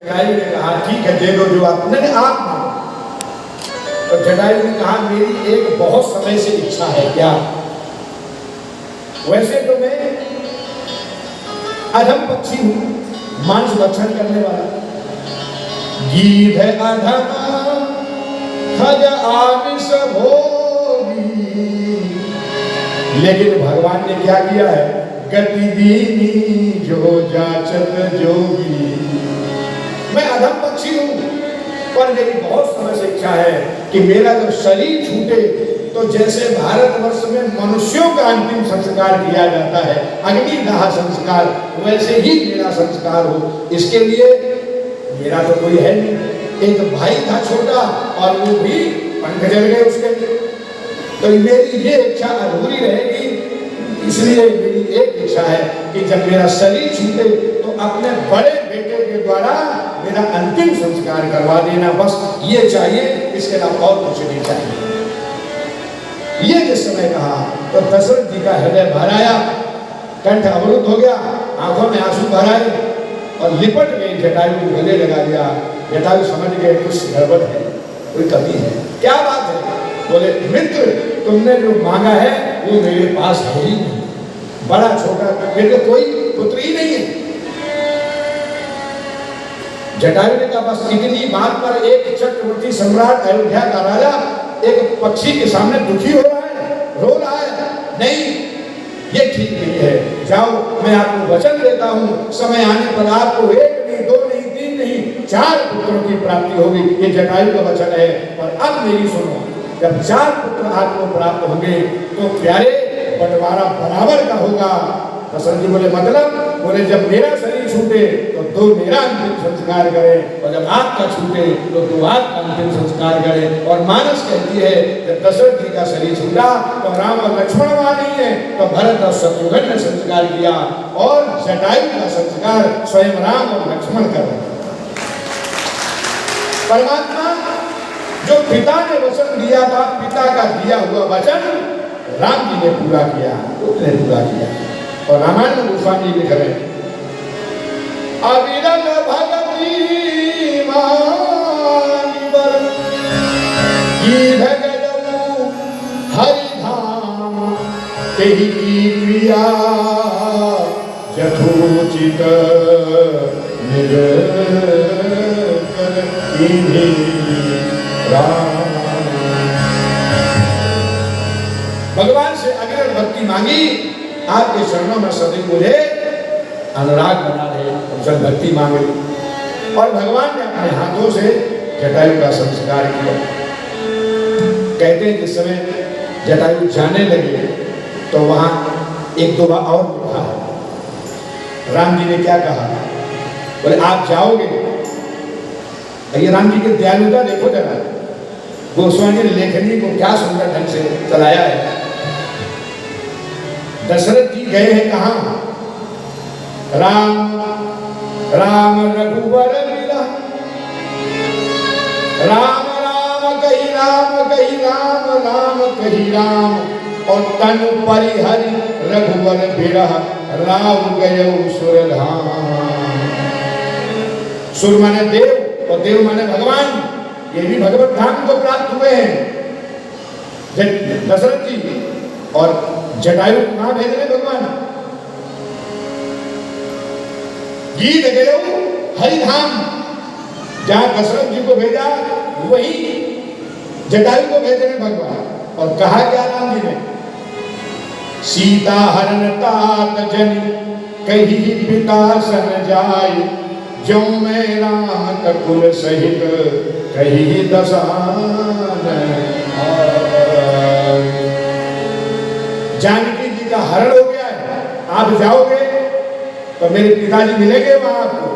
जटायु ने कहा ठीक है दे दो जो आप नहीं आप मांगो। तो जटायु ने कहा मेरी एक बहुत समय से इच्छा है। क्या? वैसे तो मैं अधम पक्षी हूं, मांस भक्षण करने वाला, गीध अधम खग आमिष भोगी। लेकिन भगवान ने क्या किया है? गति दीनी जो जाचत जोगी। मैं अधम पक्षी हूं, पर मेरी बहुत समय से इच्छा है कि मेरा जब शरीर छूटे तो जैसे भारतवर्ष में मनुष्यों का अंतिम संस्कार किया जाता है, अग्निदाह संस्कार, वैसे ही मेरा संस्कार हो। इसके लिए मेरा तो कोई है नहीं, एक भाई था छोटा और वो भी पंख जल गए उसके। तो मेरी ये इच्छा अधूरी रहेगी, इसलिए मेरी एक इच्छा है कि जब मेरा शरीर छूटे तो अपने बड़े बेटे के द्वारा मेरा अंतिम संस्कार करवा देना, बस ये चाहिए, इसके अलावा और कुछ नहीं चाहिए। ये जिस समय कहा तो दशरथ जी का हृदय भर आया, कंठ अवरुद्ध हो गया, आंखों में आंसू भर आए और लिपट गए, जटायु को गले लगा दिया। जटायु समझ गए कुछ गड़बड़ है, कोई कमी है। क्या बात है? बोले मित्र तुमने जो मांगा है वो मेरे पास है ही नहीं, बड़ा छोटा, मेरे कोई पुत्र ही नहीं है। जटायु ने कहा बस इतनी बात पर एक चक्रवर्ती सम्राट अयोध्या का राजा एक पक्षी के सामने दुखी हो रहा है, रो रहा है, नहीं ये ठीक नहीं है। जाओ मैं आपको वचन देता हूँ, समय आने पर आपको एक नहीं, दो नहीं, तीन नहीं, 4 पुत्रों की प्राप्ति होगी। ये जटायु का वचन है। पर अब मेरी सुनो, जब 4 पुत्र आपको प्राप्त होंगे तो प्यारे बंटवारा बराबर का होगा। दशरथ जी बोले मतलब? बोले जब मेरा शरीर छूटे तो 2 मेरा अंतिम संस्कार करे, और जब आपका छूटे तो 2 आपका अंतिम संस्कार करे। और मानस कहती है जब दशरथ जी का शरीर छूटा तो राम और लक्ष्मण वहां नहीं है, तो भरत और शत्रुघ्न ने संस्कार किया, और जटायु का संस्कार स्वयं राम और लक्ष्मण कर रहे। परमात्मा जो पिता ने वचन दिया था, पिता का दिया हुआ वचन राम जी ने पूरा किया, उसने पूरा किया। और रामायण में गोस्वामी लिख रहे अविरल भगती मानिवर गीध गजऊ हरिधाम तेहि की क्रिया यथोचित निज भगवान से अगर भक्ति मांगी, आपके चरणों में सदैव मुझे अनुराग बना रहे, उनसे भक्ति मांगे। और भगवान ने अपने हाथों से जटायु का संस्कार किया। कहते हैं जिस समय जटायु जाने लगे तो वहां 1-2 बार और लिखा है। राम जी ने क्या कहा? बोले आप जाओगे, ये राम जी की दयालुता देखो जरा, गोस्वामी ने लेखनी को क्या सुंदर ढंग से चलाया है। दशरथ जी गए हैं कहां? राम राम रघुवर मिला, राम राम कही राम, कही राम राम कही राम, और तन परिहरि रघुवर बिरह राव गयो सुरधाम। सुर माने देव और देव माने भगवान, ये भी भगवत धाम को प्राप्त हुए हैं दशरथ जी। और जटायु कहां भेज रहे भगवान? गीध गयो हरिधाम, जहां दशरथ जी को भेजा वही जटायु को भेज रहे भगवान। और कहा क्या राम जी ने? सीता हरण तात जन कही पिता सन जाय, जो मैं राम कुल सहित कही दशानन। जानकी जी का हरण हो गया है, आप जाओगे तो मेरे पिताजी मिलेंगे वहां आपको।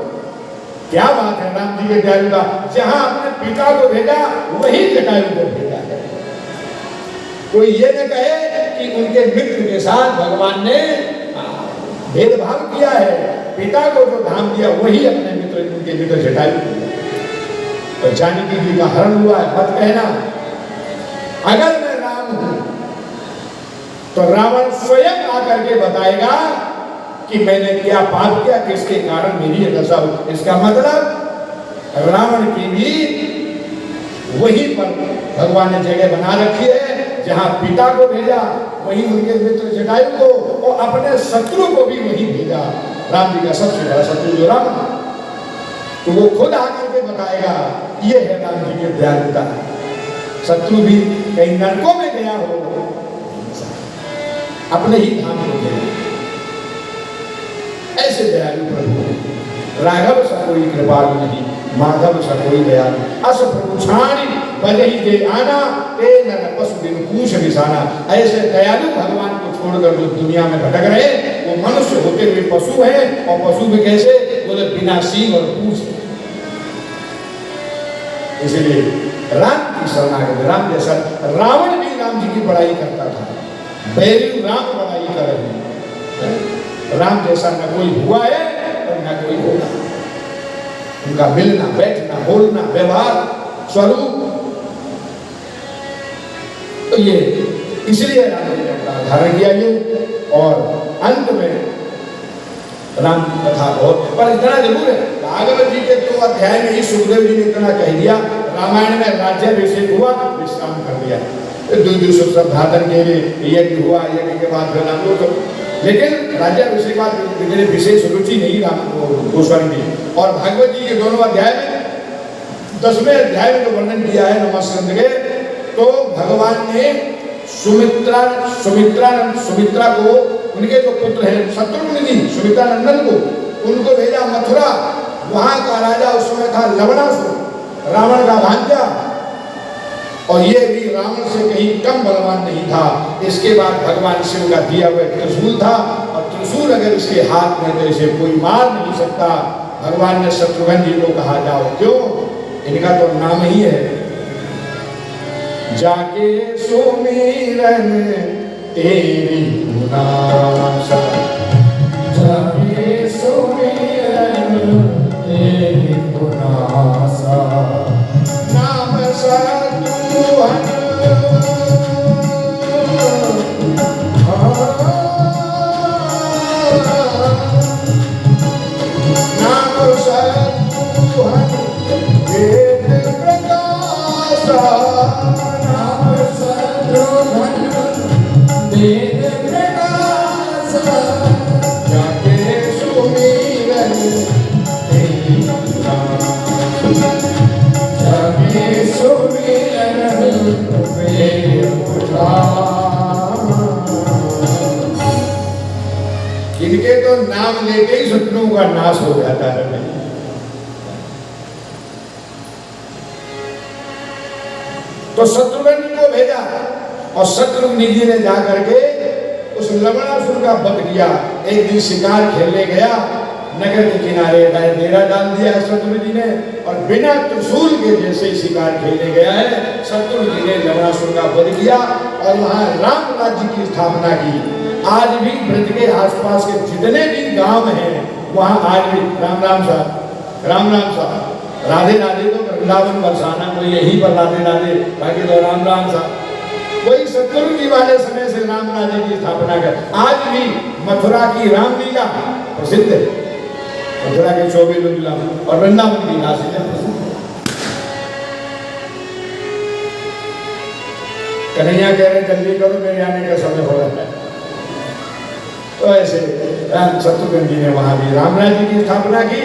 क्या बात है राम जी के दयालुता, जहां अपने पिता को भेजा वही जटायु को भेजा है। कोई ये न कहे कि उनके मित्र के साथ भगवान ने भेदभाव किया है। पिता को जो धाम दिया वही अपने मित्र, उनके मित्र जटायु को। तो जानकी जी का हरण हुआ है, मत कहना अगर मैं राम हूं तो रावण स्वयं आकर के बताएगा कि मैंने क्या पाप किया, किसके कारण मेरी ये दशा हुई। इसका मतलब रावण की भी वहीं पर भगवान ने जगह बना रखी है, जहां पिता को भेजा वहीं उनके मित्र जटायु को, और अपने शत्रु को भी वहीं भेजा। राम जी का सबसे बड़ा शत्रु जो रावण, तो वो खुद आकर के बताएगा, ये है राम जी की दयालुता। शत्रु भी कहीं नरकों में गया हो, अपने ही धाम को गया। ऐसे दयालु प्रभु, राघव सा कोई कृपालु नहीं, माधव सा कोई दयालु। अस प्रभु छाणी बजही दे आना, ते नर पशु बिन पूछ निशाना। ऐसे दयालु भगवान को छोड़कर जो दुनिया में भटक रहे, वो मनुष्य होते हुए पशु हैं, और पशु भी कैसे, बोले बिना सींग और पूछ। इसलिए राम की शरणागति, राम जैसा रावण भी राम जी की बड़ाई करता था, बैरी राम बड़ाई कर रहे हैं। राम जैसा न कोई हुआ है और न कोई होगा। उनका मिलना, बैठना, बोलना, व्यवहार, स्वरूप, तो ये इसलिए राम जी ने अपना धारण किया ये। और अंत में राम कथा बहुत, पर इतना जरूर है, भागवत जी के 2 अध्याय में ही सुखदेव जी ने इतना कह दिया। रामायण में राज्याभिषेक हुआ, विश्राम कर दिया, दूध धारण के लिए यज्ञ हुआ, यज्ञ के बाद फिर हम लोग, लेकिन राज्याभिषेक बाद विशेष रुचि नहीं राम गोस्वामी जी। और भागवत जी के दोनों अध्याय में, 10वें अध्याय में जो वर्णन किया है नमस्कंद के, तो भगवान ने सुमित्रा को, उनके जो पुत्र हैं शत्रुघ्न जी, सुमित्रा नंदन को, उनको भेजा मथुरा। वहां का राजा उस समय था लवणासुर, रावण का भांजा, और ये भी रावण से कहीं कम बलवान नहीं था। इसके बाद भगवान शिव का दिया हुआ त्रिशूल था, और त्रिशूल अगर इसके हाथ में तो इसे कोई मार नहीं सकता। भगवान ने शत्रुघ्न जी को कहा, जाओ, क्यों, इनका तो नाम ही है, जाके सुमिरन तेरी गुनासा, जाके सुमिरन तेरी गुनासा, नाम शत्रुघ्न नाम शत्रुघ्न वेद प्रकाशा, नाम शत्रुघ्न वेद प्रकाशा, जाके सुमिरन तेरी गुनासा, जाके सुमिरन वेद प्रकाशा। इनके तो नाम लेते ही शत्रुओं का नाश हो जाता है। तो शत्रुघ्न को भेजा, और शत्रुघ्न जी ने जाकर के उस लवणासुर का वध किया। एक दिन शिकार खेलने गया, नगर के किनारे डेरा डाल दिया शत्रुघ्न जी ने, और बिना त्रिशूल के जैसे ही शिकार खेलने गया है, शत्रुघ्न जी ने लवणासुर का वध किया, और वहां राम राज्य की स्थापना की। आज भी ब्रज के आसपास के जितने भी गांव हैं, वहां आज भी राम राम सा, राम राम सा, राधे राधे तो वृंदावन बरसाना, तो यहीं पर राधे राधे, बाकी तो राम राम सा। वही शत्रुघ्न जी वाले समय से राम राज्य की स्थापना कर। आज भी मथुरा की रामलीला प्रसिद्ध है, मथुरा के 24 लीला, और वृंदावन की रासलीला प्रसिद्ध है। कन्हैया कह रहे जल्दी करो, मेरे आने का समय हो रहा है। तो ऐसे शत्रुघ्न जी ने वहां भी राम राज्य की स्थापना की।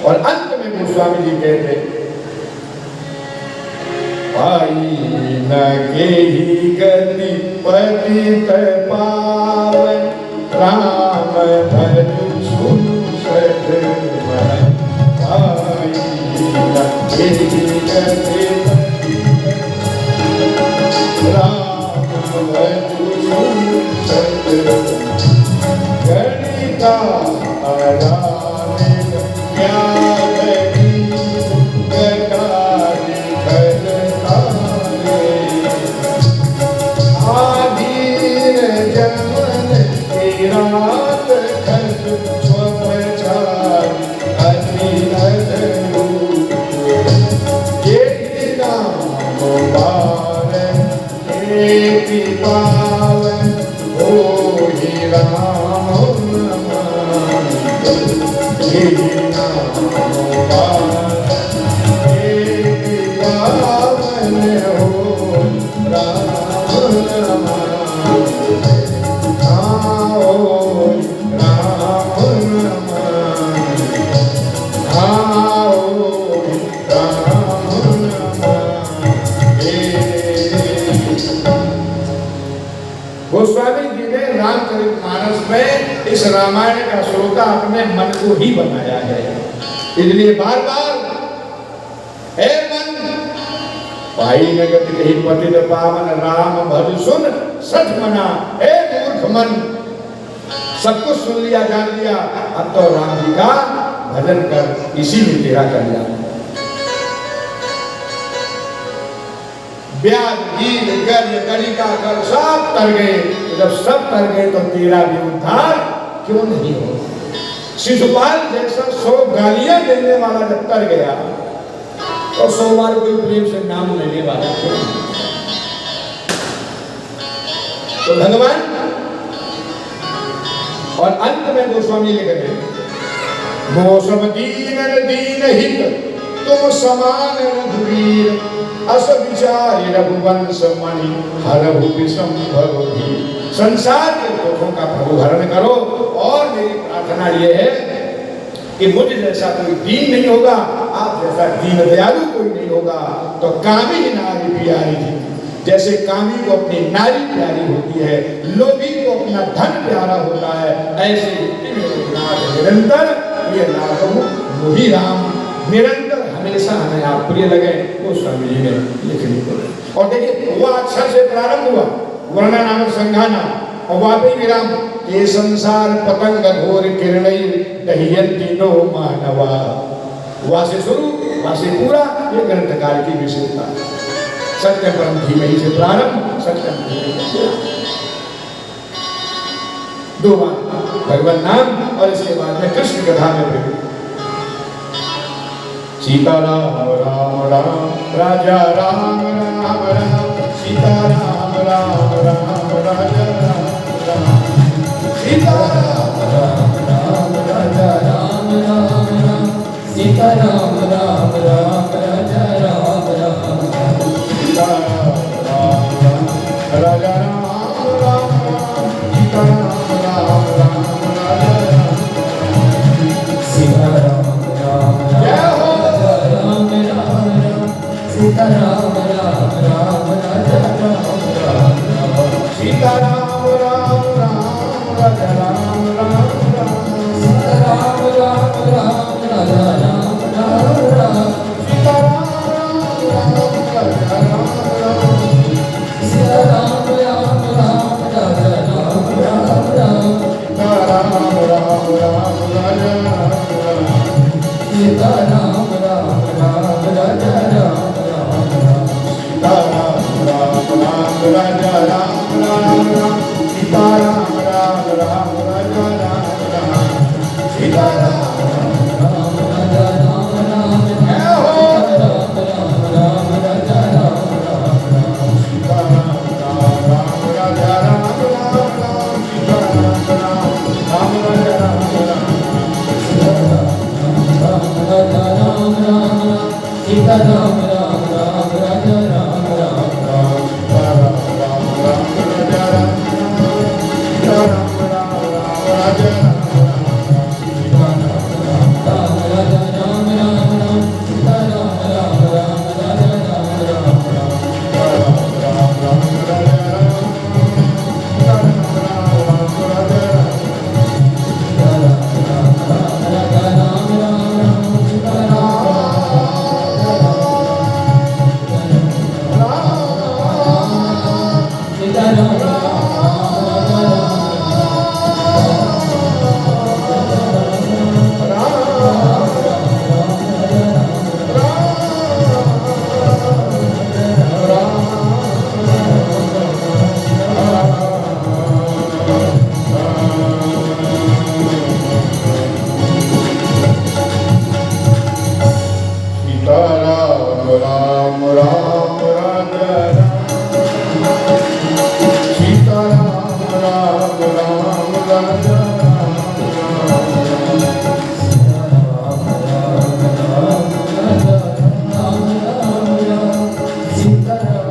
और अंत में गोस्वामी जी कहते, आई न के ही गति पतित पावन, राम भजु सुनु सद्गुण, आई न के ही गति राम भजु सुनु सद्गुण, गणिता आरामित ज्ञानी गटारी खलतारे, आधीर जमन की रात खस स्वपचारी अनिधनु, ये नाम पावन एक पावन हो ही राम, ये नाम पावन इस रामायण का श्रोता अपने मन को ही बनाया है। इसलिए बार बार हे मन भाई नगत कही पतित पावन राम भज सुन सच मना। हे मूर्ख मन, सब कुछ सुन लिया जान लिया, अब तो राम जी का भजन कर, इसी में तेरा कल्याण। ब्याज गीत गर्य गणिका कर सब तर गए, तो जब सब तर गए तो तेरा भी उद्धार क्यों नहीं हो। शिशुपाल जैसा 100 गालियां देने वाला जब तर गया तो 100 बार कोई प्रेम से नाम लेने वाला क्यों। तो भगवान और अंत में गोस्वामी लिख रहे मोसम दीन दीन हित तुम समान रघुवीर अस विचार रघुवंश मणि हरहु विसंभव भी। संसार के दुखों का प्रभु हरण करो। और मेरी प्रार्थना ये है कि मुझ जैसा कोई दीन नहीं होगा, आप जैसा दीन दयालु कोई नहीं होगा, तो कामी नारी प्यारी थी। जैसे कामी को अपनी नारी प्यारी होती है, लोभी को अपना धन प्यारा होता है, ऐसे निरंतर ये नाम मोही राम निरंतर हमेशा हमें आप प्रिय लगे। वो स्वामी जी ने लिखनी पड़े। और देखिए वह अक्षर से प्रारंभ हुआ वर्णा नामक संघाना और वापी विराम ये संसार पतंग घोर किरणई दहियंती नो मानवा। वहां से शुरू वहां से पूरा, ये ग्रंथकार की विशेषता। सत्य परम धीमहि से प्रारंभ, सत्यम धीमहि। 2 बार भगवान नाम और इसके बाद में कृष्ण कथा में प्रकट। सीता राम राम राम राजा राम राम राम सीता राम राम राम राजा राम राम सीता राम राम राम राजा राम राम राम सीता राम राम राम राजा राम राम सीता राम राम राम राजा राम राम राम सीता राम राम राम राजा राम सीता राम राम जय हो सीता राम राम राम राजा राम राम सीता राम राम राम राजा राम राम सीता राम राम राम राजा राम राम सीता राम राम राजा राम सीता राम राम राम राजा राम राम सीता राम राम राम राजा राम सीता राम राम राम राजा राम सीता राम राम राम राजा राम राम राम सीता राम राम राम राजा राम राम सीता राम राम राजा राम राम जय हो राम राम राजा राम राम सीता राम राम राजा राम राम सीता राम राम राजा राम सीता राम राजा राम राम सीता राम राम राम राजा राम राम सीता राम राम राम राजा राम सीता राम राम राम राजा सीता राम राम राम राजा राम राम सीता राम राम राम राजा राम सीता राम राम राम राजा राम सीता राम राम राम राजा सीता राम राम राम राजा राम सीता राम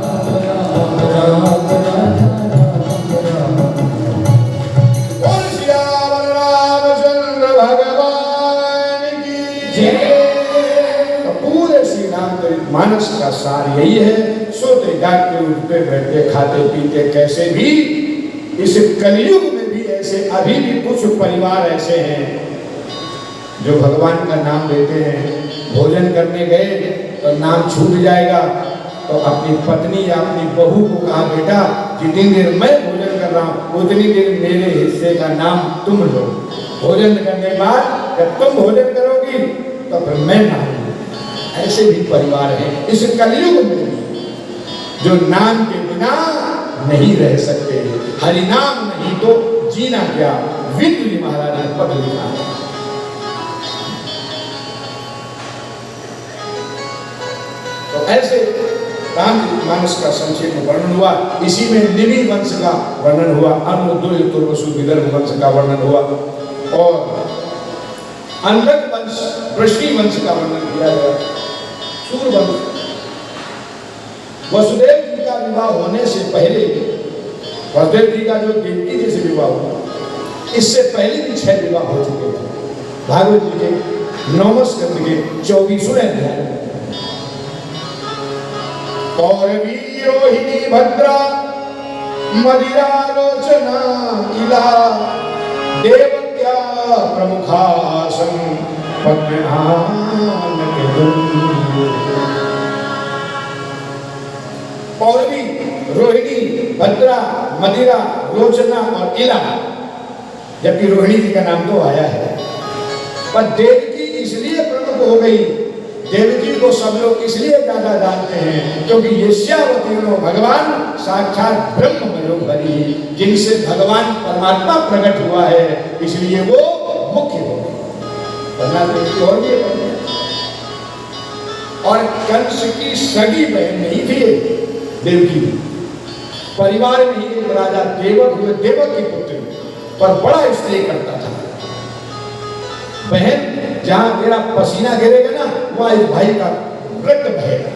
मानस का सार यही है। सोते जागते उठते बैठते खाते पीते कैसे भी इस कलयुग में भी जैसे अभी भी कुछ परिवार ऐसे हैं जो भगवान का नाम लेते हैं, भोजन करने गए तो नाम छूट जाएगा तो अपनी पत्नी या अपनी बहू को कहा, बेटा जितनी देर मैं भोजन कर रहा हूँ उतनी देर मेरे हिस्से का नाम तुम लो। भोजन करने के बाद जब तुम भोजन करोगी तो फिर मैं नाम लूँ। ऐसे भी परिवार हैं इस कलयुग में जो नाम के बिना नहीं रह सकते। हरि नाम नहीं तो जीना क्या, विंध्य जी महाराज ने पद लिखा है। तो ऐसे रामचरितमानस का संक्षेप में वर्णन हुआ। इसी में निमि वंश का वर्णन हुआ, अनुद्वैत तुर्वसु विदर्भ वंश का वर्णन हुआ और अंधक वंश वृष्णि वंश का वर्णन किया गया। सूर वंश वसुदेव जी का विवाह होने से पहले, वसुदेव जी का जो देवकी जी से विवाह हुआ, इससे पहले भी 6 विवाह हो चुके थे। भागवत जी के 9वें स्कंद के 24वें अध्याय में पौरवी रोहिणी भद्रा मदिरालोचना इला देवत्या प्रमुखासन पद्मनाभ के पौरवी, रोहिणी, भद्रा, मदिरा, लोचना और इला, जबकि रोहिणी जी का नाम तो आया है, पर देवकी इसलिए प्रमुख हो गई। देवकी को सब लोग इसलिए ज्यादा जानते हैं क्योंकि यस्यावती भगवान साक्षात ब्रह्म मनोहरी, जिनसे भगवान परमात्मा प्रकट हुआ है, इसलिए वो मुख्य हो गए। और कंस की सगी बहन नहीं थी देवकी, परिवार में ही एक राजा देवक हुए, देवक की पुत्री, पर बड़ा स्नेह करता था। बहन जहां मेरा पसीना गिरेगा ना वहां इस भाई का रक्त बहेगा।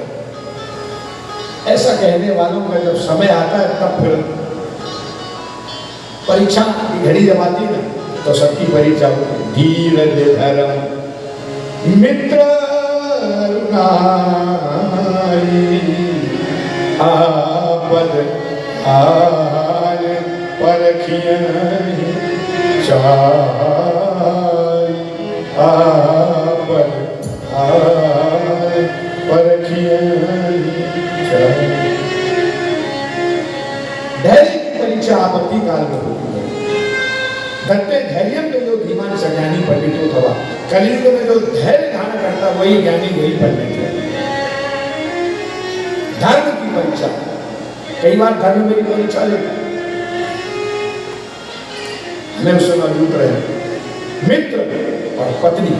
ऐसा कहने वालों का जब समय आता है तब फिर परीक्षा की घड़ी जब आती है ना तो सबकी परीक्षा होती। धीरज धर्म मित्र आपद आर परखियन आपद आर परखियन। धैर्य की परीक्षा आपत्ति काल में होती है। धत्ते धैर्य में जो धीमान सज्ञानी पंडितो थवा, कलियुग में जो धैर्य धारण करता वही ज्ञानी, वही पंडित है। धर्म की परीक्षा, कई बार धर्म में परीक्षा लेते हमें उससे मौजूद रहे। मित्र और पत्नी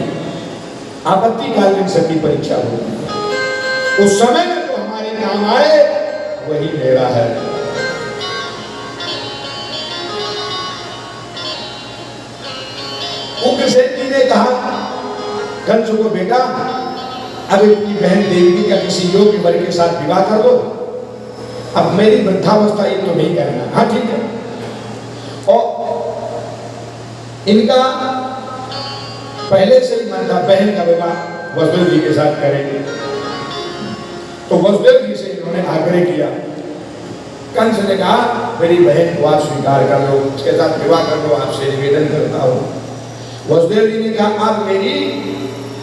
आपत्ति काल में सबकी परीक्षा होगी। उस समय में जो हमारे काम आए वही मेरा है। उग्रसेन जी ने कहा कंस को, बेटा अब अपनी बहन देवकी का किसी योग्य वर के साथ विवाह कर दो। अब मेरी वृद्धावस्था ये तो नहीं करना। हाँ ठीक है। और इनका पहले से ही मन था बहन का विवाह वसुदेव जी के साथ करेंगे, तो वसुदेव जी से इन्होंने आग्रह किया। कंस ने कहा मेरी बहन को आप स्वीकार कर लो, उसके साथ विवाह कर लो, आपसे निवेदन करता हूँ। वसुदेव जी ने कहा अब मेरी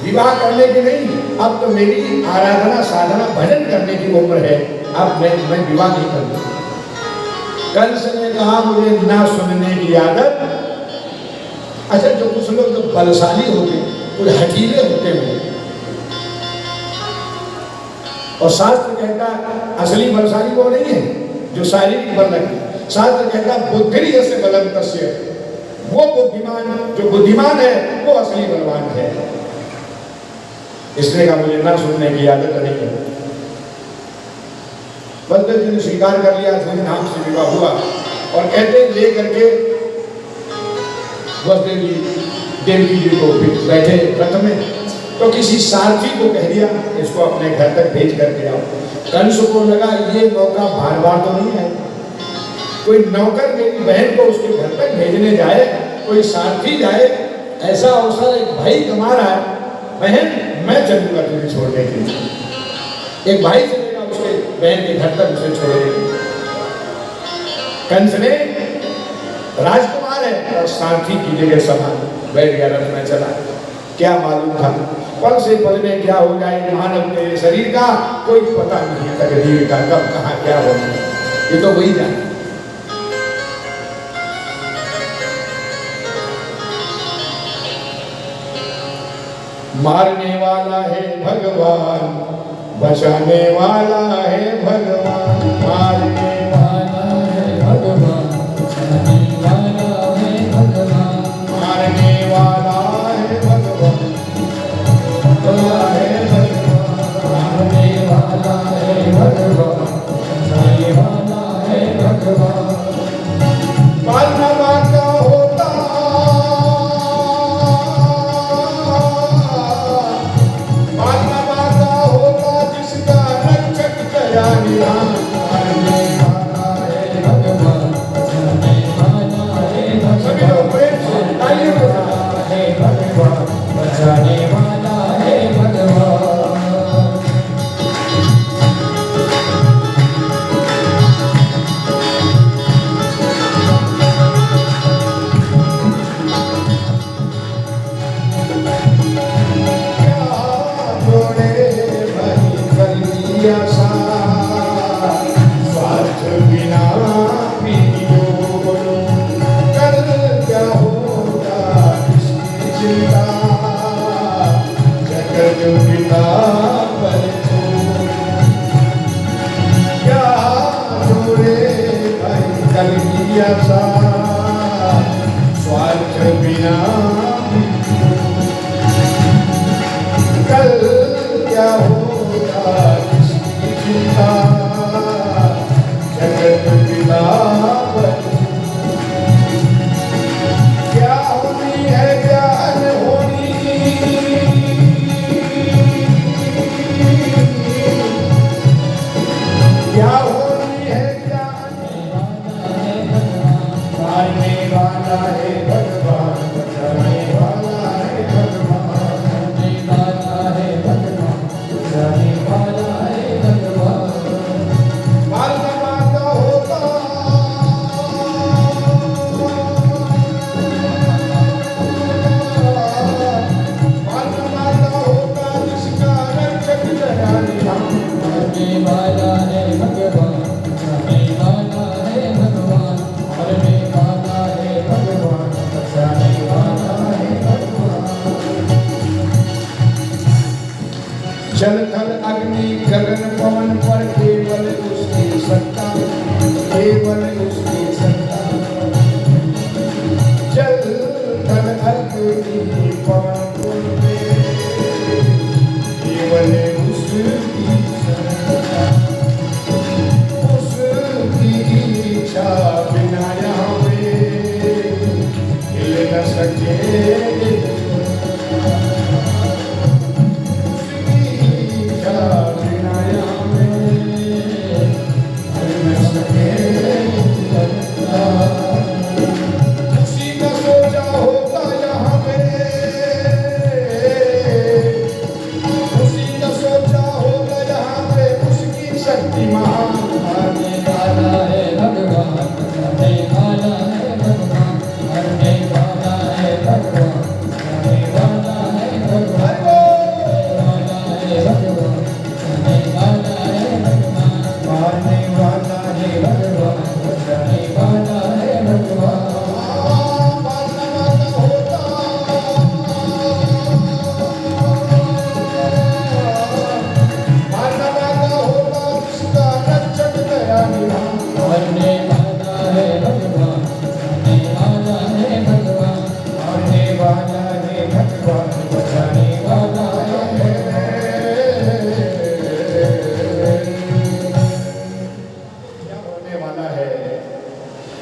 विवाह करने की नहीं, अब तो मेरी आराधना साधना भजन करने की उम्र है, अब मैं विवाह नहीं करूंगा। कंस ने कहा मुझे ना सुनने की आदत। अच्छा, जो कुछ लोग जो बलशाली होते, कुछ हठीले होते हैं, और शास्त्र कहता है असली बलशाली वो नहीं है जो शारीरिक बल रखे। शास्त्र कहता है बुद्धि जैसे बलम तस्य, वो बुद्धिमान, जो बुद्धिमान है वो असली बलवान है। इसलिए कहा मुझे ना सुनने की आदत नहीं है। वसुदेव जी ने स्वीकार कर लिया, नाम से विवाह हुआ। और कहते ले करके वसुदेव जी देवकी जी को बैठे रथ में, तो किसी सारथी को कह दिया इसको अपने घर तक भेज करके आओ। कंस को लगा ये मौका बार बार तो नहीं है, कोई नौकर मेरी बहन को उसके घर तक भेजने जाए, कोई सारथी जाए, ऐसा अवसर एक भाई कमा रहा है, बहन मैं चलूंगा तुझे छोड़ने के लिए। एक भाई चलेगा उसके बहन के घर तक उसे छोड़ने के लिए। कंस ने राजकुमार सवार है और सारथी की जगह सवार बैठ गया, रथ में चला। क्या मालूम था पल से पल में क्या हो जाए मानव के शरीर का, कोई पता नहीं तकदीर का, कब कहाँ क्या हो जाए, ये तो वही जाने। मारने वाला है भगवान, बचाने वाला है भगवान। मारने वाला है भगवान, बचाने वाला है भगवान। मारने वाला है भगवान, है भगवान। मारने वाला है भगवान, बचाने वाला है भगवान। मारना बाका होता, मारना बाका होता जिसका रक्षक दया निधान। मारने वाला है भगवान, बचाने वाला है भगवान। सभी लोग प्रेम से तालियों के साथ है भगवान, बचाने वाला है भगवान। स्वार्थ बिना कल क्या होगा इसकी चिंता, जगत पिता पर क्या जोड़े भाई कल की आशा। स्वार्थ बिना कल क्या होगा इसकी चिंता, जगत पिता पर क्या होनी है ज्ञान होनी, क्या होनी है ज्ञान। मारने वाला है भगवान, बचाने वाला है भगवान। मारने वाला है भगवान, बचाने वाला है भगवान। मारना बाका होता, मारना बाका होता जिसका रक्षक दया निधान। मारने वाला है भगवान, बचाने वाला है भगवान। मारने वाला है भगवान, बचाने वाला है भगवान। जल थल अग्नि गगन पवन पर केवल उसकी सत्ता, केवल उसकी सत्ता। जल थल अग्नि पवन पर केवल उसकी सत्ता। उसकी इच्छा बिना यहाँ पे हिल न सके।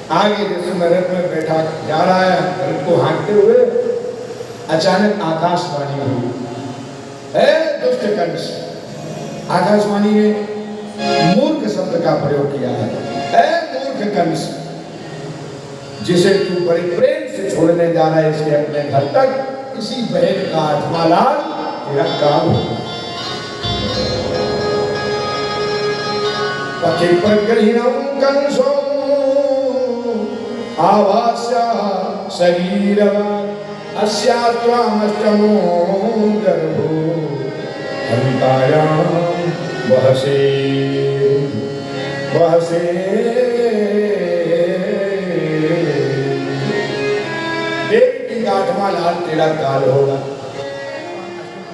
आगे जैसे रथ में बैठा जा रहा है, रथ को हाँकते हुए अचानक आकाशवाणी हुई, हे दुष्ट कंस। आकाशवाणी ने मूर्ख शब्द का प्रयोग किया है, हे मूर्ख कंस, जिसे तू बड़े प्रेम से छोड़ने जा रहा है इसके अपने घर तक, इसी बहन का आत्मा लाल तेरा काम हो। पति प्रगृहीणं कंसो आभास्या शरीरवान् अस्यात्वामष्टमो गर्भो हन्तायां वहसे वहसे देवी का 8वां लाल तेरा काल होगा।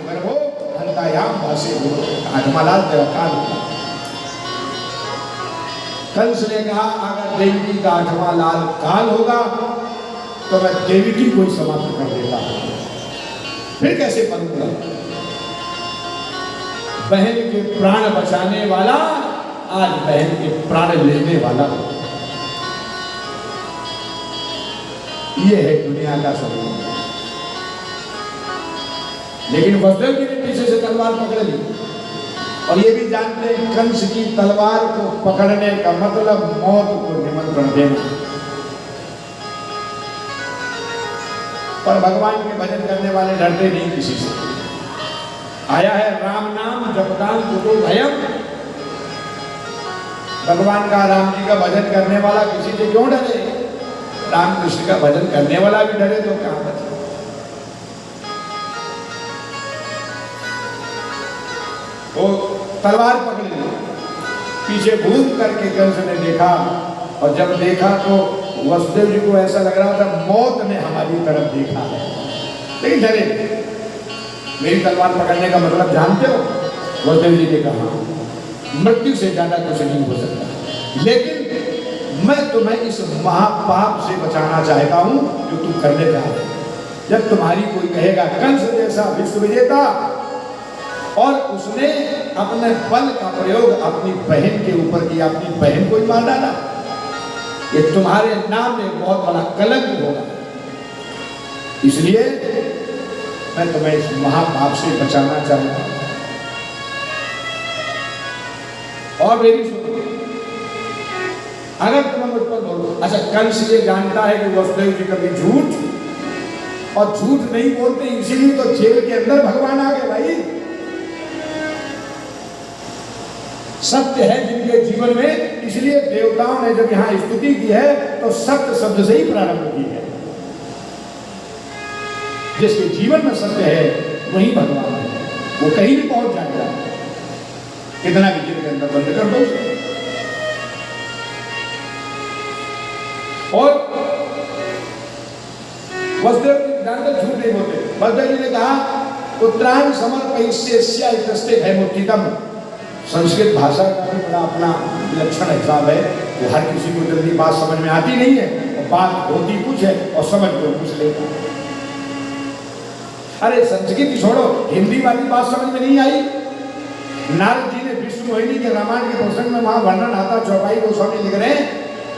गर्भो हन्तायां वहसे 8वां लाल तेरा काल होगा। कंस ने कहा अगर देवी का 8वां लाल काल होगा तो मैं देवी को समाप्त कर देता हूं, फिर कैसे बनूंगा? बहन के प्राण बचाने वाला आज बहन के प्राण लेने वाला हो। ये है दुनिया का स्वरूप। लेकिन वसुदेव जी ने पीछे से तलवार पकड़ ली और ये भी जानते हैं कंस की तलवार को पकड़ने का मतलब मौत को निमंत्रण देना। पर भगवान के भजन करने वाले डरते नहीं किसी से। आया है राम नाम जपताम कुतो भयम। भगवान का राम जी का भजन करने वाला किसी से क्यों डरे? राम कृष्ण का भजन करने वाला भी डरे तो क्या बचे? वो तलवार पकड़ ली, पीछे घूम करके कंस ने देखा और जब देखा तो वसुदेव जी को ऐसा लग रहा था मौत ने हमारी तरफ देखा है, लेकिन डरे। मेरी तलवार पकड़ने का मतलब जानते हो? वसुदेव जी ने कहा मृत्यु से ज्यादा कुछ नहीं हो सकता, लेकिन मैं तुम्हें इस महापाप से बचाना चाहता हूं जो तुम करने जा रहे हो। जब तुम्हारी कोई कहेगा कंस जैसा विश्व विजेता और उसने अपने बल का प्रयोग अपनी बहन के ऊपर किया, अपनी बहन को ही मार डाला, ये तुम्हारे नाम में बहुत बड़ा कलंक होगा। इसलिए मैं तुम्हें इस महापाप से बचाना चाहता हूं। और मेरी सुनो, अगर तुम्हें मुझ पर बोलो, अच्छा कंस ये जानता है कि वसुदेव जी कभी झूठ और झूठ नहीं बोलते, इसीलिए तो जेल के अंदर भगवान आ गए। भाई सत्य है जिनके जीवन में, इसलिए देवताओं ने जब यहां स्तुति की है तो सत्य शब्द से ही प्रारंभ की है। जिसके जीवन में सत्य है वही भगवान है, वो कहीं भी पहुंच जाएगा। कितना भी जेल के अंदर बंद कर दो। और वसुदेव जी जानते झूठ नहीं बोलते। वसुदेव जी ने कहा उत्तरायण समर्पयिष्ये इत्यस्ते भयमुत्थितम्। संस्कृत भाषा का भी बड़ा अपना लक्षण हिसाब है, वो हर किसी को जल्दी बात समझ में आती नहीं है, और बात होती कुछ है और समझ को कुछ लेता। अरे संस्कृत छोड़ो, हिंदी वाली बात समझ में नहीं आई। नारद जी ने विष्णु मोहिनी के रामायण के प्रसंग में वहां वर्णन आता, चौपाई गोस्वामी लिख रहे हैं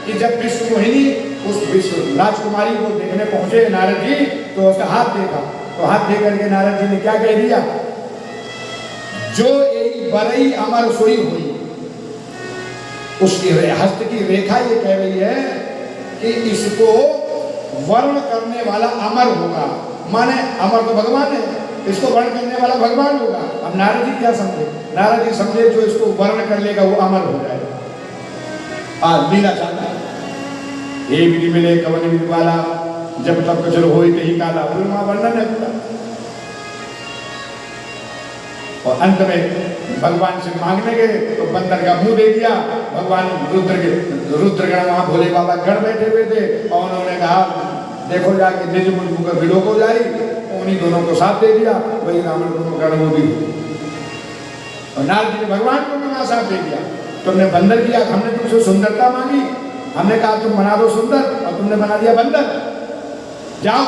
कि जब विष्णु मोहिनी उस विश्व राजकुमारी को देखने पहुंचे नारद जी, तो उसका हाथ देखा, तो हाथ देख करके नारद जी ने क्या कह दिया? जो यही बरई अमर सोई हुई। उसकी हस्त की रेखा ये कह रही है कि इसको वर्ण करने वाला अमर होगा। माने अमर तो भगवान है, इसको वर्ण करने वाला भगवान होगा। अब नारद जी क्या समझे? नारद जी समझे जो इसको वर्ण कर लेगा वो अमर हो जाएगा। लीला चाहता है ये विधि मिले कवन विधि वाला, जब तब कचर हो ही काला, वर्णन है पूरा। और अंत में भगवान से मांगने गए तो बंदर का मुंह दे दिया। भगवान रुद्रगण वहां भोले बाबा गण बैठे हुए थे और उन्होंने कहा देखो जाके निज मुझ का विलोक हो जाए, उन्हीं दोनों को साथ दे दिया। वही रावण को गण वो भी, और नारद जी ने भगवान को भी वहां साथ दे दिया। तुमने बंदर किया, हमने तुमसे सुंदरता मांगी, हमने कहा तुम बना दो सुंदर, और तुमने बना दिया बंदर। जाओ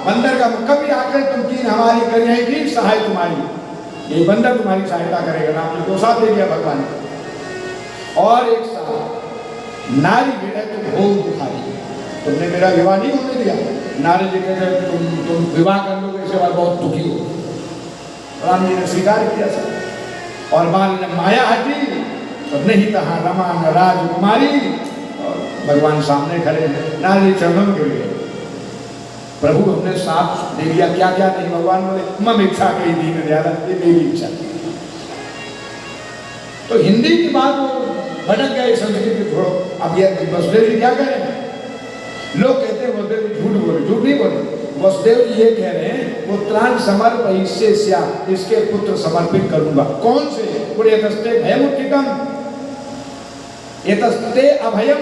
बंदर का कभी आकर तुम कीन हमारी करिएगी सहाय तुम्हारी, ये बंदर तुम्हारी सहायता करेगा। राम जी को साथ दे दिया भगवान। और एक साथ नारी विनय तुम भोग दुखाई, तुमने मेरा विवाह नहीं होने दिया। नारद जी कहते तुम विवाह कर लोगे, इसके बाद बहुत दुखी हो। राम जी ने स्वीकार किया सब, और बाल ने माया हटी तो नहीं कहा रमा न राजकुमारी, और भगवान सामने खड़े नारद जी चरणों के लिए प्रभु हमने साथ दे दिया, क्या क्या नहीं। भगवान बोले मम इच्छा कही दीन दयाला, ये मेरी इच्छा। तो हिंदी की बात वो भटक गए, संस्कृत की छोड़ो। अब ये वसुदेव जी क्या करें? लोग कहते हैं वसुदेव झूठ बोले, झूठ नहीं बोले। वसुदेव ये कह रहे हैं वो त्राण समर्पयिष्यस्य, इसके पुत्र समर्पित करूंगा। कौन से? बोले एतस्ते भयमुत्थितम, एतस्ते अभयम,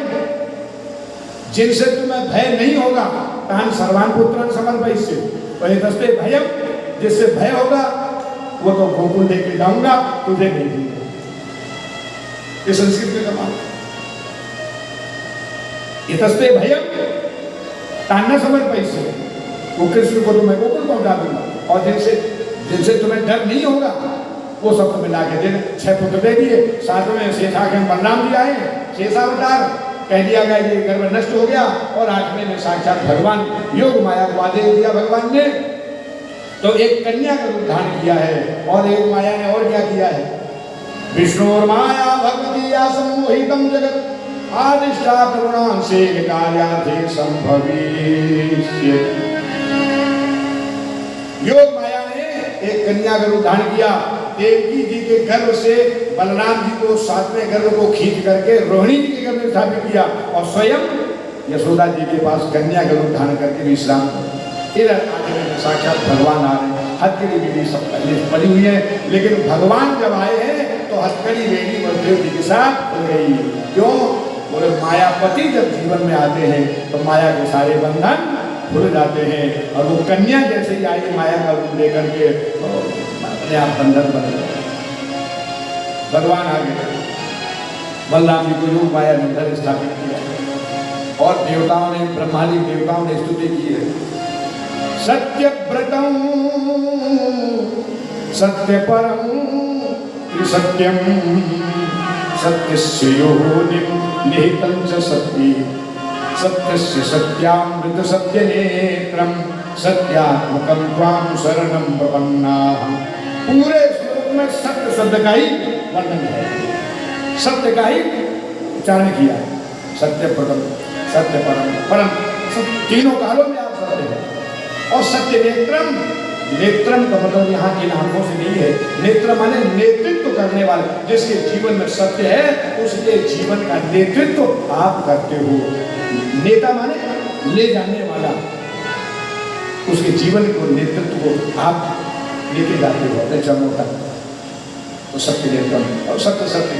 जिनसे तुम्हें भय नहीं होगा। तान सर्वान पुत्रान समर्पयिष्य, और एतस्ते भयम, जिससे भय होगा वो तो गोकुल देके जाऊंगा, तुझे नहीं दूंगा। ये संस्कृत में कमाल। एतस्ते भयम तान समर्पयिष्य, वो कृष्ण को तुम्हें गोकुल पहुंचा दूंगा। और जिनसे तुम्हें डर नहीं होगा वो सब तुम्हें ला के देना। 6 पुत्र दे दिए, 7 में शेषाखेम बलराम जी आए, शेषावतार कह दिया गया ये गर्भ नष्ट हो गया। और 8वें में साक्षात भगवान योग माया को आदेश दिया भगवान ने, तो एक कन्या का रूप धारण किया है। और एक माया ने और क्या किया है? विष्णु और माया भगवती या सम्मोहितम जगत आदिष्टा प्रगुणां से कार्यार्थे संभविष्यति। योग माया ने एक कन्या का रूप धारण किया, देवकी जी के गर्भ से बलराम जी को 7वें गर्भ को खींच करके रोहिणी जी के गर्भ में स्थापित किया, और स्वयं यशोदा जी के पास कन्या का रूप धारण करके विश्राम। इधर आगे में साक्षात भगवान आ रहे हैं। हथकड़ी बेटी सब पहले पड़ी हुई है, लेकिन भगवान जब आए हैं तो हथकड़ी बेटी वसुदेव जी के साथ खुल गई। क्यों? बोले मायापति जब जीवन में आते हैं तो माया के सारे बंधन खुल जाते हैं, और वो कन्या जैसे ही आई माया का रूप लेकर के अपने आप बंधन बन गए। भगवान आ गए, बलराम जी को योग माया ने स्थापित किया। और देवताओं ने, ब्रह्मादि देवताओं ने स्तुति की है। सत्यव्रतम सत्यपरम त्रिसत्यम सत्यस्य योनिं निहितं च सत्ये सत्यस्य सत्यामृत सत्यनेत्रं सत्यात्मकं त्वां शरणं प्रपन्नाः। पूरे श्लोक में सत्य शब्द का ही वर्णन है, सत्य का ही उच्चारण किया है। सत्य प्रथम, सत्य परम, परम तीनों कालों में आप सत्य हैं। और सत्य नेत्रम, नेत्रम का मतलब यहाँ इन आंखों से नहीं है, नेत्र माने नेतृत्व करने वाले, जिसके जीवन में सत्य है उसके जीवन का नेतृत्व आप करते हो। नेता माने ले जाने वाला, उसके जीवन को, नेतृत्व को आप लेके जाते हो अपने चरणों तक, तो सत्य नेत्रम। और सत्य सत्य।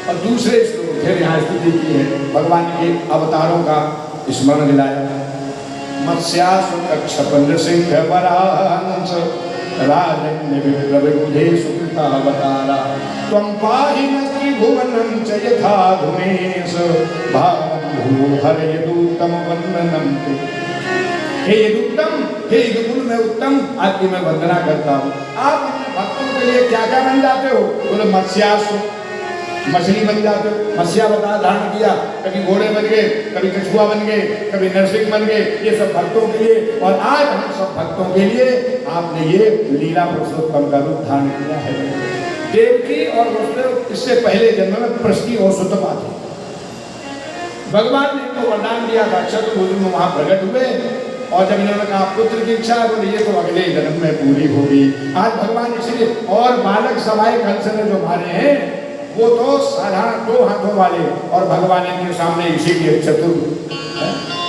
और दूसरे श्लोक फिर यहाँ स्तुति की है, भगवान के अवतारों का स्मरण दिलाया। मत्स्यासुर सिंह वराहंस राजन्य विप्रविबुधे सुकृता अवतारा त्वं पाहि नः त्रिभुवनं च यथा धुमेश भावं भूः हरयदूतम वन्दनं ते। हे यदुत्तम, हे यदुकुल में उत्तम, आपकी मैं वंदना करता हूँ। आप अपने भक्तों के लिए क्या क्या बन जाते हो? बोले मत्स्यासुर, मछली बन जाते हो, मत्स्यावतार धारण किया, कभी घोड़े बन गए, कभी कछुआ बन गए, कभी नरसिंह बन गए, ये सब भक्तों के लिए। और आज हम सब भक्तों के लिए आपने ये लीला पुरुषोत्तम का रूप धारण किया है। देवकी और वसुदेव इससे पहले जन्म में प्रश्नी और सुतपा थे। भगवान ने इनको वरदान दिया था, चतुर्भुज में वहां प्रकट हुए, और जब इन्होंने कहा पुत्र की इच्छा, बोले ये तो अगले जन्म में पूरी होगी। आज भगवान इसलिए, और बालक सवाए कंस जो मारे हैं वो तो साधारण 2 हाथों वाले, और भगवान इनके सामने इसीलिए चतुर्भुज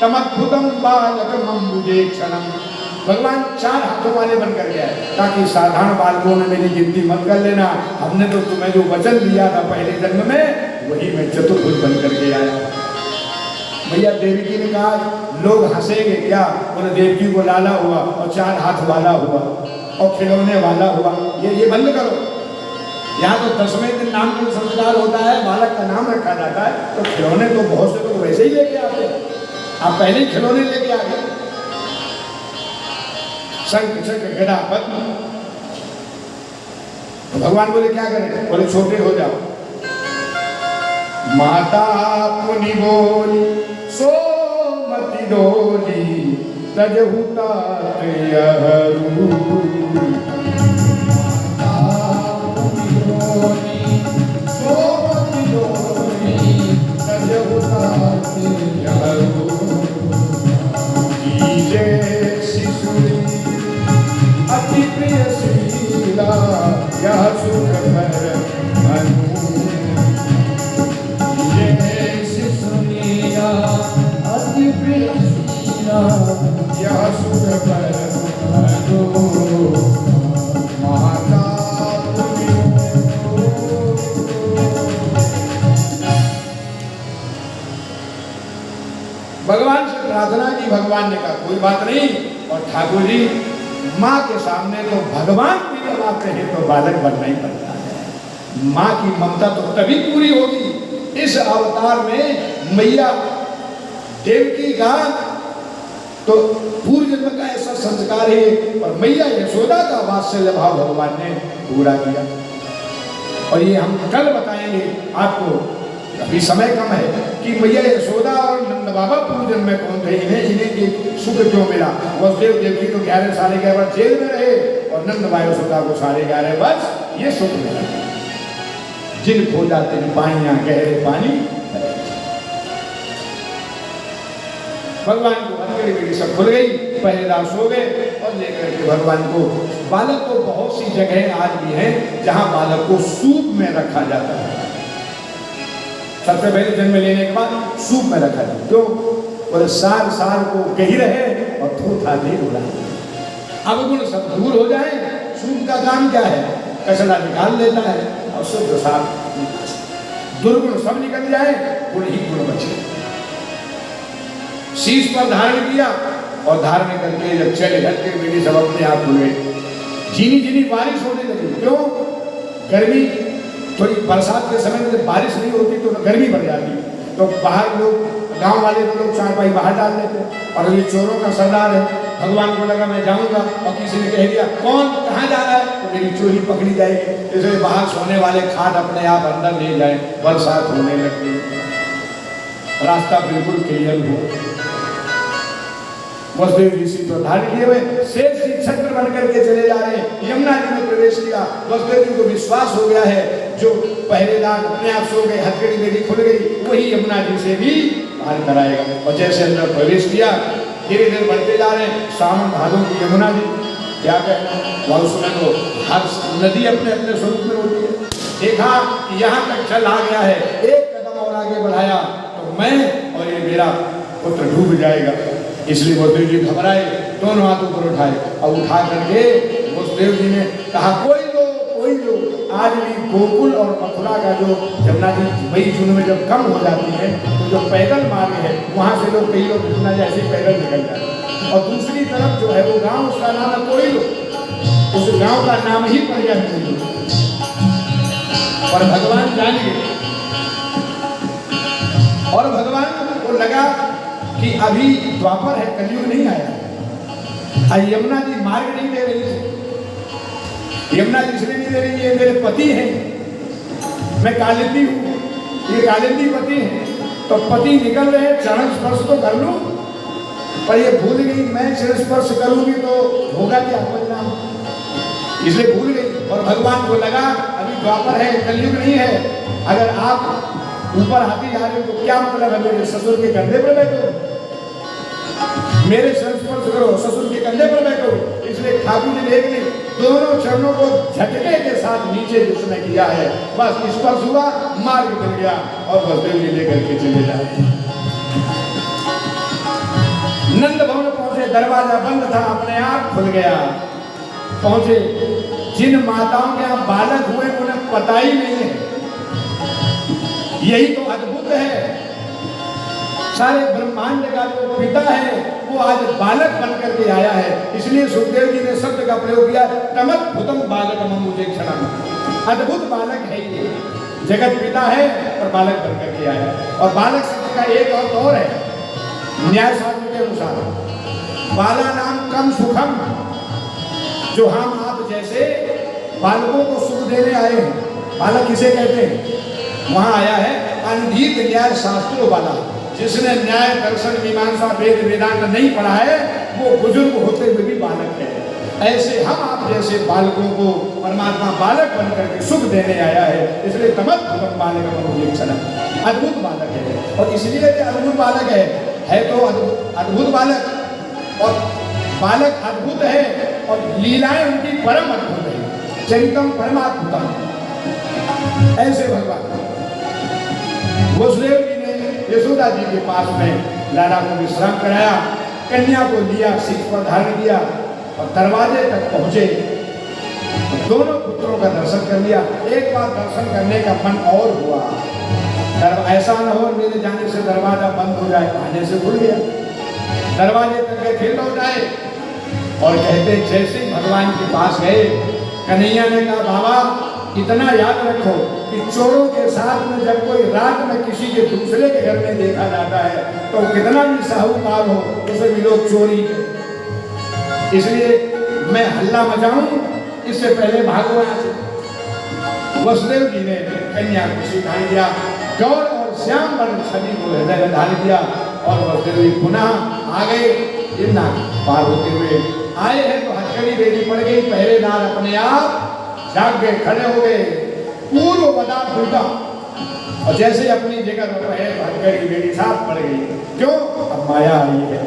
तमद्भुतम बालकम अम्बुजेक्षणम, भगवान 4 हाथों वाले बनकर गया है, ताकि साधारण बालकों में मेरी गिनती मत कर लेना। हमने तो तुम्हें जो वचन दिया था पहले जन्म में, वही मैं चतुर्भुज बनकर के आया। भैया देवकी ने कहा लोग हंसेंगे क्या? बोले देवकी को लाला हुआ और 4 हाथ वाला हुआ और खिलौने वाला हुआ, ये बंद करो। यहाँ तो 10वें दिन नाम का संस्कार होता है, बालक का नाम रखा जाता है, तो खिलौने तो बहुत से लोग वैसे ही लेके आते हैं। आप पहले ही खिलौने लेके आ गए, शंख चक्र गदा पद्म। तो भगवान बोले क्या करें? बोले छोटे हो जाओ। माता मुनि बोली सोमति डोली तजहु तात यहरू। अति प्रिय शीला यह सुख पर अति प्रिय भगवान ने कहा कोई बात नहीं। और ठाकुर जी माँ के सामने तो भगवान भी जब आते हैं तो बालक बनना ही पड़ता है। माँ की ममता तो तभी पूरी होगी। इस अवतार में मैया देवकी का तो पूर्व जन्म का ऐसा संस्कार है और मैया यशोदा का वात्सल्य भाव भगवान ने पूरा किया। और ये हम कल बताएंगे आपको, अभी समय कम है, कि मैया यशोदा और नंद बाबा पूर्व जन्म में कौन थे, इन्हें सुख क्यों मिला। वसुदेव देवकी तो 11 साढ़े 11 वर्ष जेल में रहे और नंद बाबा यशोदा को 11.5 वर्ष ये सुख मिला। जिन खो जाते हैं पानियां गहरे पानी, भगवान को हथकड़ी बेटी सब खुल गई, पहरेदार सो गए और लेकर के भगवान को, बालक को बहुत सी जगह आज भी है जहां बालक को सूप में रखा जाता है। सबसे पहले जन्म लेने के बाद सूप में रखा जाता है। क्यों? बोले सार को कही रहे और थोथा नहीं उड़ा। अब गुण सब दूर हो जाए, सूप का काम क्या है? कचरा निकाल लेता है और शुद्ध साफ दुर्गुण सब निकल जाए, गुण ही गुण बचे। शीश पर धारण किया और धारण करके जब चले हटके बेटी सब अपने आप खुल गई। झीनी झीनी बारिश होने लगी। क्यों? गर्मी, थोड़ी बरसात के समय में बारिश नहीं होती तो गर्मी बढ़ जाती, तो बाहर लोग, गांव वाले तो लोग चारपाई बाहर डाल देते। और ये चोरों का सरदार है, भगवान को लगा मैं जाऊंगा और किसी ने कह दिया कौन कहाँ जा रहा है तो मेरी चोरी पकड़ी जाएगी, इसलिए बाहर सोने वाले खाट अपने आप अंदर ले जाए। बरसात होने लगी, रास्ता बिल्कुल क्लियर हो। वसुदेव ऋषि तो धारण किए हुए शेष छत्र बन करके चले जा रहे हैं। यमुना जी में प्रवेश किया। वसुदेव जी को विश्वास हो गया है जो पहरेदार अपने आप सो गए, हथकड़ी बेटी खुल गई, वही यमुना जी से भी पार कराएगा। और जैसे अंदर प्रवेश किया, धीरे धीरे बढ़ते जा रहे हैं। सावन भादों की यमुना जी, क्या कहना, बहुत सुना तो हर नदी अपने अपने स्वरूप में होती है। देखा कि यहाँ तक चल आ गया है, एक कदम और आगे बढ़ाया तो मैं और ये मेरा पुत्र डूब जाएगा। इसलिए वसुदेव जी घबराए, दोनों हाथों पर उठाए और उठा करके वसुदेव जी ने कहा कोई लो। आज भी गोकुल और मथुरा का जो यमुना जी मई जून में जब कम हो जाती है तो जो पैदल मार्ग है वहां से लोग, कई लोग यमुना जी ऐसे पैदल निकल जाते। और दूसरी तरफ जो है वो गांव, उसका नाम है कोई लो, उस गांव का नाम ही पड़ गया कोई लो। और भगवान जान गए और भगवान को लगा कि अभी द्वापर है, कलयुग नहीं आया। यमुना जी मार्ग नहीं दे रही थी। यमुना जी इसलिए नहीं दे रही, ये मेरे पति हैं, मैं कालिंदी हूँ, ये कालिंदी पति हैं, तो पति निकल रहे हैं, चरण स्पर्श तो कर लूं, पर ये भूल गई मैं चरण स्पर्श करूंगी तो होगा क्या परिणाम, इसलिए भूल गई। और भगवान को लगा अभी द्वापर है, कलयुग नहीं है, अगर आप ऊपर हाथी जा रहे हो तो क्या मतलब है, मेरे ससुर के कंधे पर बैठो, मेरे स्पर्श करो, ससुर के कंधे पर बैठो। इसलिए ठाकुर जी देख ली, दोनों चरणों को झटके के साथ नीचे जिसने किया है, बस स्पर्श हुआ, मार्ग मिल गया और वसुदेव जी लेकर के चले जाए। नंद भवन पहुंचे, दरवाजा बंद था, अपने आप खुल गया। पहुंचे, जिन माताओं के यहाँ बालक हुए उन्हें पता ही नहीं है, यही तो अद्भुत है। सारे ब्रह्मांड का जो पिता है वो आज बालक बन करके आया है। इसलिए सुखदेव जी ने शब्द का प्रयोग किया, तमद्भुतम बालकम मुझे क्षण। अद्भुत बालक है ये, जगत पिता है और बालक बन करके आया। और बालक शब्द का एक अर्थ और है, न्याय शास्त्र के अनुसार, बाला नाम कम सुखम, जो हम आप जैसे बालकों को सुख देने आए हैं। बालक किसे कहते हैं? वहां आया है अनधीत न्याय शास्त्रों वाला, जिसने न्याय दर्शन मीमांसा वेद वेदांत नहीं पढ़ा है वो बुजुर्ग होते हुए भी बालक है। ऐसे हम आप जैसे बालकों को परमात्मा बालक बन करके सुख देने आया है। इसलिए तमद्भुतम बालकम मुझे, अद्भुत बालक है। और इसलिए अद्भुत बालक है तो अद्भुत बालक, और बालक अद्भुत है और लीलाएं उनकी परम अद्भुत है। चरितम परमात्मतम, ऐसे भगवान वसुदेव जी ने यशोदा जी के पास में लाला को विश्राम कराया, कन्या को लिया, शीश पर धारण किया और दरवाजे तक पहुंचे। दोनों पुत्रों का दर्शन कर लिया। एक बार दर्शन करने का मन और हुआ, ऐसा न हो मेरे जाने से दरवाजा बंद हो जाए, आने से भूल गया। दरवाजे तक गए, फिर लौट आए और कहते जैसे ही भगवान के पास गए, कन्हैया ने कहा बाबा इतना याद रखो कि चोरों के साथ में जब कोई रात में किसी के दूसरे के घर में देखा जाता है तो कितना भी साहूकार हो उसे भी लोग चोरी के, इसलिए मैं हल्ला मचाऊं इससे पहले भागो यहाँ से। वसुदेव जी ने कन्या को सिखा दिया, गौर और श्याम वर्ण छवि को हृदय में धारण किया और वसुदेव जी पुनः आ गए। इतना पार होते हुए आए हैं तो हथकड़ी देनी पड़ गई, पहरेदार अपने आप जाग गए, खड़े हो गए, पूर्व बदा फूटा और जैसे अपनी जगह पर रहे हथकड़ी बेटी साफ पड़ गई। क्यों? अब माया आई है,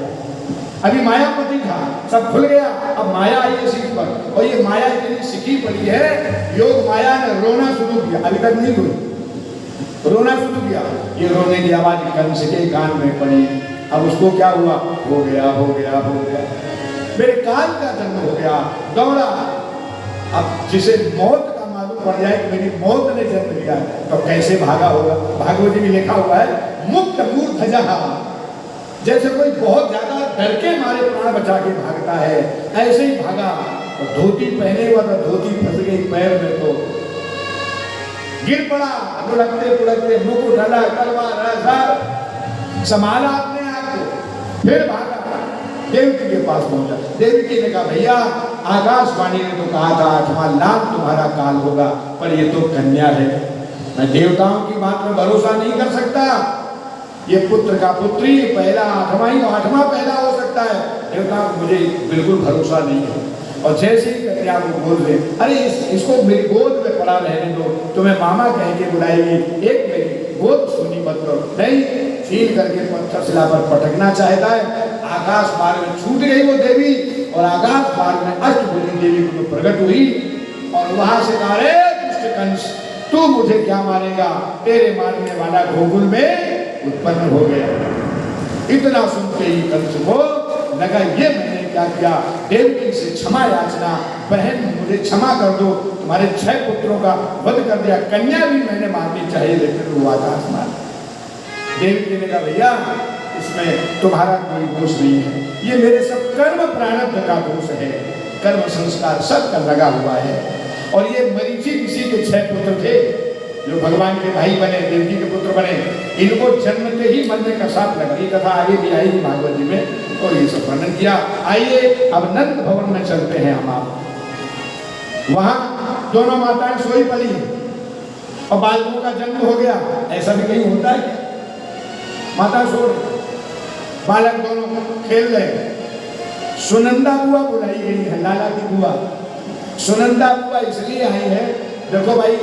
अभी मायापति था, सब खुल गया, अब माया आई है सीट पर और ये माया इतनी सिखी पड़ी है, योग माया ने रोना शुरू किया, अभी तक नहीं हुई, रोना शुरू किया। ये रोने की आवाज कंस के कान में पड़ी, अब उसको क्या हुआ? हो गया हो गया हो गया, मेरे काल का जन्म हो गया, दौड़ा। अब जिसे मौत का मालूम पड़ जाए कि मेरी मौत ने जन्म लिया तो कैसे भागा होगा? भागवत में लिखा हुआ है मुक्त मूर्ख जहा, जैसे कोई बहुत ज्यादा डर के मारे प्राण बचा के भागता है ऐसे ही भागा। तो धोती पहने हुआ था, धोती फंस गई पैर में तो गिर पड़ा, लुढ़कते पुढ़कते मुकुट डाला, तलवार संभाला अपने आप को, फिर भागा, देवकी के पास पहुंचा। देवकी ने कहा भैया आकाशवाणी ने तो कहा था 8वां लाख तुम्हारा काल होगा, पर ये तो कन्या है, मैं देवताओं की बात में भरोसा नहीं कर सकता, ये पुत्र का पुत्री पहला 8वां पैदा हो सकता है, देवताओं को मुझे बिल्कुल भरोसा नहीं है। और जैसे ही कन्या को बोल रहे अरे इसको मेरी गोद में पड़ा रहने दो, तुम्हें मामा कह के बुलाएगी, एक मेरी गोद सुनी मत करो, नहीं छीन करके पत्थर शिला पर पटकना चाहता है। आकाश मार्ग में छूट गई वो देवी और आकाश मार्ग में अष्टभुजी देवी को प्रकट हुई और वहां से कहा रे दुष्ट कंस तू मुझे क्या मारेगा, तेरे मारने वाला गोकुल में उत्पन्न हो गया। इतना सुनते ही कंस को लगा ये मैंने क्या किया, देवकी से क्षमा याचना, बहन मुझे क्षमा कर दो, तुम्हारे 6 पुत्रों का वध कर दिया, कन्या भी मैंने मारनी चाहिए लेकिन वो आकाश मार। देवकी ने कहा भैया इसमें तुम्हारा कोई दोष नहीं है, ये मेरे सब कर्म प्रारब्ध का दोष है, कर्म संस्कार सब का लगा हुआ है। और ये मरीचि ऋषि के 6 पुत्र थे जो भगवान के भाई बने, देवकी के पुत्र बने, इनको जन्मते ही मरने का साथ लगा। ये कथा आगे भी आएगी भागवत जी में और ये सब वर्णन किया। आइए अब नंद भवन में चलते हैं हम आप। वहां दोनों माताएं सोई पड़ी और बालकों का जन्म हो गया, ऐसा भी कहीं होता है? माता सो बालक दोनों खेल रहे, सुनंदा बुआ बुलाई गई है, लाला की बुआ। सुनंदा बुआ इसलिए आई है, देखो भाई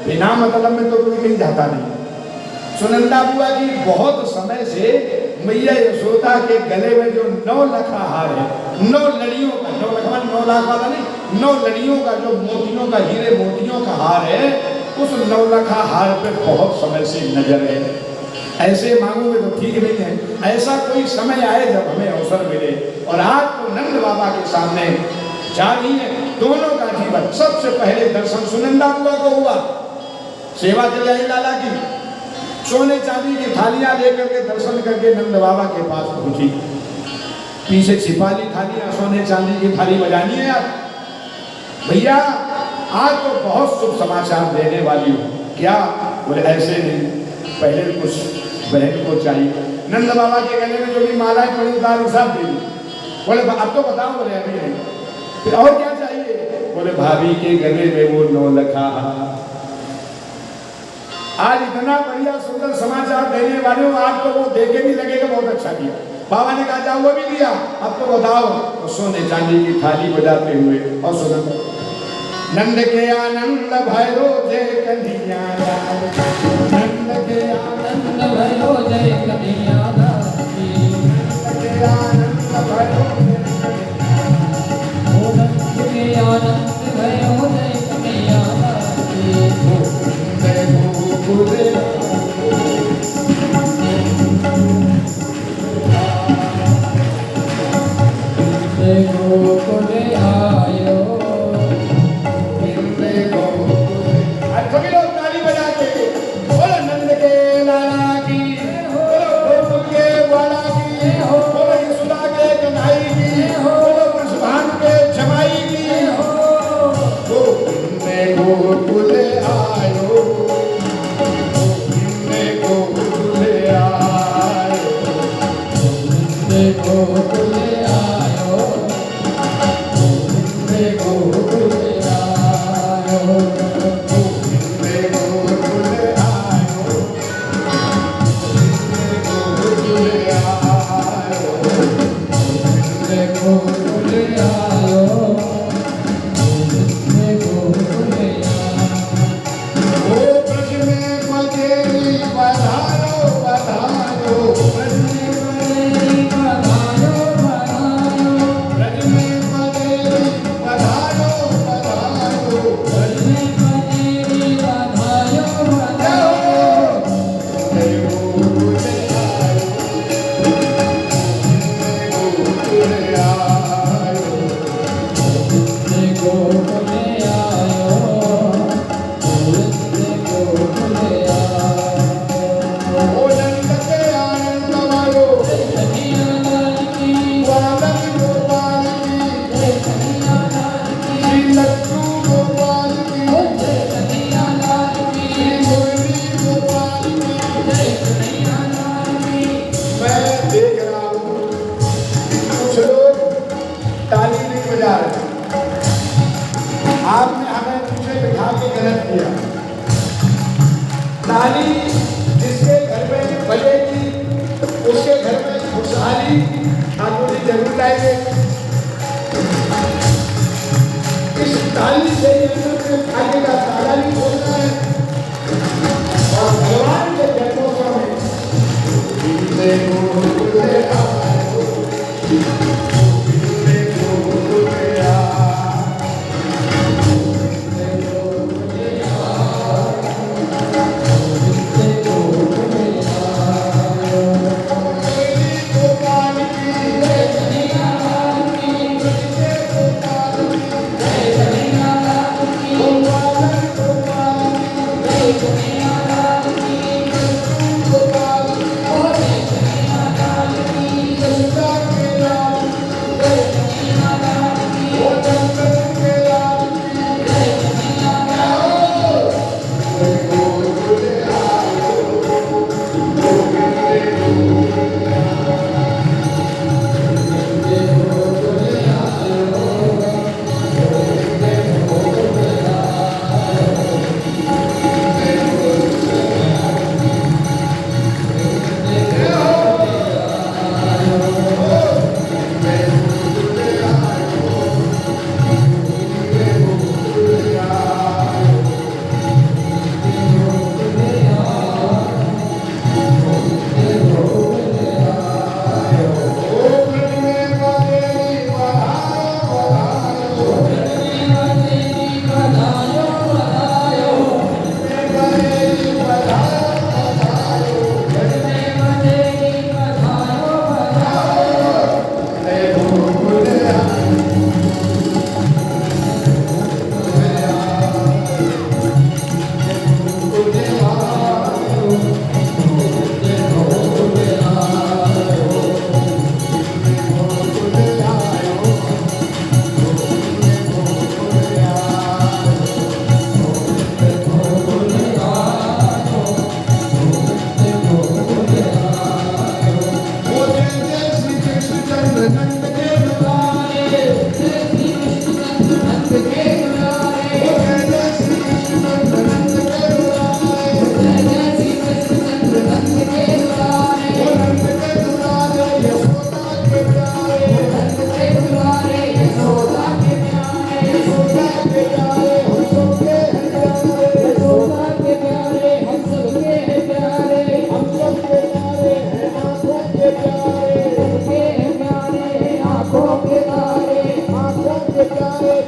बिना मतलब में तो कोई कहीं जाता नहीं। सुनंदा बुआ जी बहुत समय से मैया यशोदा के गले में जो 9 लखा हार है, 9 लड़ियों का, 9 लखा 9 लाख वाला नहीं, 9 लड़ियों का जो मोतियों का, हीरे मोतियों का हार है, उस 9 लखा हार पे बहुत समय से नजर है। ऐसे मांगोगे तो ठीक नहीं है, ऐसा कोई समय आए जब हमें अवसर मिले। और आज तो नंद बाबा के सामने जा रही है, दोनों का जीवन। सबसे पहले दर्शन सुनंदा बुआ को हुआ, सेवा चली आई लाला की, सोने चांदी की थालियां लेकर के दर्शन करके नंद बाबा के पास पहुंची। पीछे छिपा ली थालियां, सोने चांदी की थाली बजानी है आप भैया, आज तो बहुत शुभ समाचार देने वाली हूँ। क्या? बोले ऐसे नहीं, पहले कुछ बहन को चाहिए। नंद बाबा के गले में जो भी मालाएं पड़ी उतार सब दे दी। बोले अब तो बताओ, बोले अभी नहीं। फिर और क्या चाहिए? बोले भाभी के गले में वो 9 लखा। आज इतना बढ़िया सुंदर समाचार देने वाले हो, आज तो वो देखे भी लगेगा बहुत अच्छा किया। बाबा ने कहा जाओ वो भी दिया, अब तो बताओ। तो सोने चांदी की थाली बजाते हुए और सुनो नंद के आनंद भैरो जय कन्हैया, नंद के आनंद भैरो जय कन्हैया, नंद के आनंद भैरो, नंद के आनंद भैरो जय कन्हैया, गोकुले आयो। सभी लोग ताली बजाते, बोलो नंद के लाला की, बोलो गोकुल के वाला की, बोलो यशोदा के किया। ताली जिसके घर में बजेगी उसके घर में खुशहाली ठाकुर जी जरूर लाएंगे। इस ताली से आगे का ताला भी खोलना है और भगवान के जन्मोत्सव में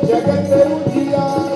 जगत